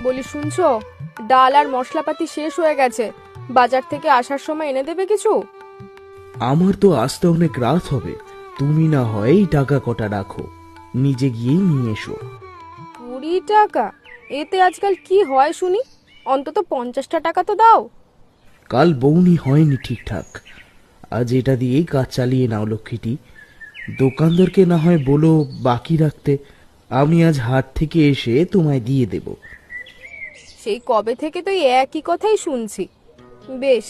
বলি শুনছো, ডাল আর মশলাপাতি শেষ হয়ে গেছে, বাজার থেকে আসার সময় এনে দেবে কিছু? আমার তো আসতে অনেক রাত হবে, তুমি না হয় এই টাকা কটা রাখো, নিজে গিয়েই নিয়ে এসো। 20 টাকা? এতে আজকাল কি হয় শুনি, অন্তত 50টা টাকা তো দাও। কাল বউনি হয়নি ঠিকঠাক, আজ এটা দিয়েই কাজ চালিয়ে নাও লক্ষ্মীটি। দোকানদারকে না হয় বলো বাকি রাখতে, আমি আজ হাট থেকে এসে তোমায় দিয়ে দেব। সেই কবে থেকে তো এই একই কথাই শুনছি। বেশ।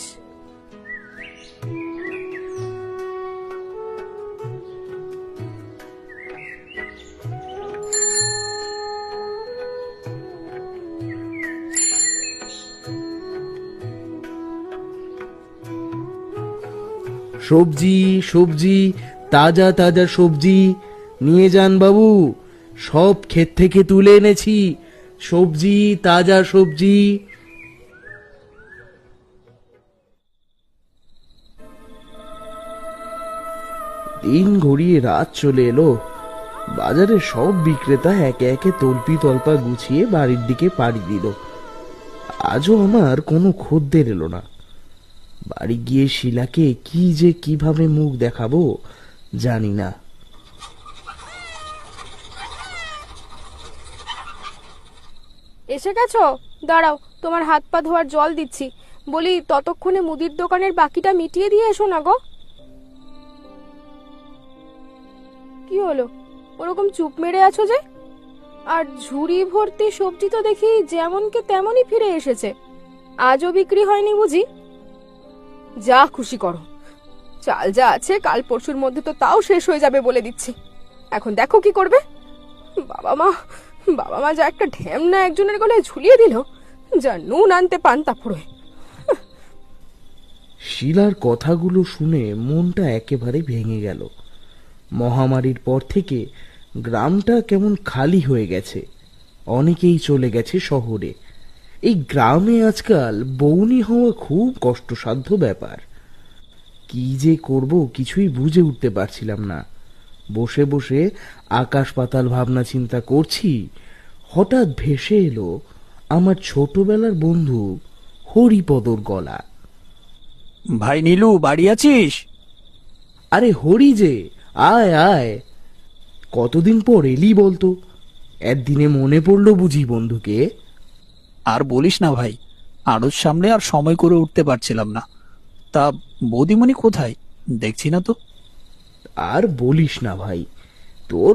সবজি সবজি, তাজা তাজা সবজি নিয়ে যান বাবু, সব ক্ষেত থেকে তুলে এনেছি, সবজি তাজা সবজি। দিন ঘুরিয়ে রাত চলে এলো, বাজারে সব বিক্রেতা একে একে তল্পি তল্পা গুছিয়ে বাড়ির দিকে পাড়ি দিল। আজও আমার কোনো খদ্দের এলো না। বাড়ি গিয়ে শিলাকে কি যে কিভাবে মুখ দেখাবো জানি না। এসে গেছো? দাঁড়াও, তোমার হাত পা ধোয়ার জল দিচ্ছি। বলি ততক্ষণে মুদির দোকানের বাকিটা মিটিয়ে দিয়ে এসো না গো। কি হলো, ওরকম চুপ মেরে আছো যে? আর ঝুড়ি ভর্তি সবজি তো দেখি যেমনকে তেমনই ফিরে এসেছে, আজও বিক্রি হয়নি বুঝি? যা খুশি করো, চাল যা আছে কাল পরশুর মধ্যে তো তাও শেষ হয়ে যাবে বলে দিচ্ছি। এখন দেখো কি করবে। বাবা মা, বাবা মা যা একটা ঢ্যামনা একজনের গলায় ঝুলিয়ে দিল, যা নুন আনতে পান্তা ফুরোয়। শিলার কথাগুলো শুনে মনটা একেবারে ভেঙে গেল। মহামারীর পর থেকে গ্রামটা কেমন খালি হয়ে গেছে, অনেকেই চলে গেছে শহরে। এই গ্রামে আজকাল বউনি হওয়া খুব কষ্টসাধ্য ব্যাপার। কি যে করব কিছুই বুঝে উঠতে পারছিলাম না। বসে বসে আকাশ পাতাল ভাবনা চিন্তা করছি, হঠাৎ ভেসে এলো আমার ছোটবেলার বন্ধু হরিপদর গলা। ভাই নীলু, বাড়ি আছিস? আরে হরি যে, আয় আয়, কতদিন পর এলি বলতো? একদিনে মনে পড়লো বুঝি বন্ধুকে? আর বলিস না ভাই, আড়ত সামনে আর সময় করে উঠতে পারছিলাম না। তা বৌদিমণি কোথায়, দেখছি না তো। আর বলিস না ভাই, তোর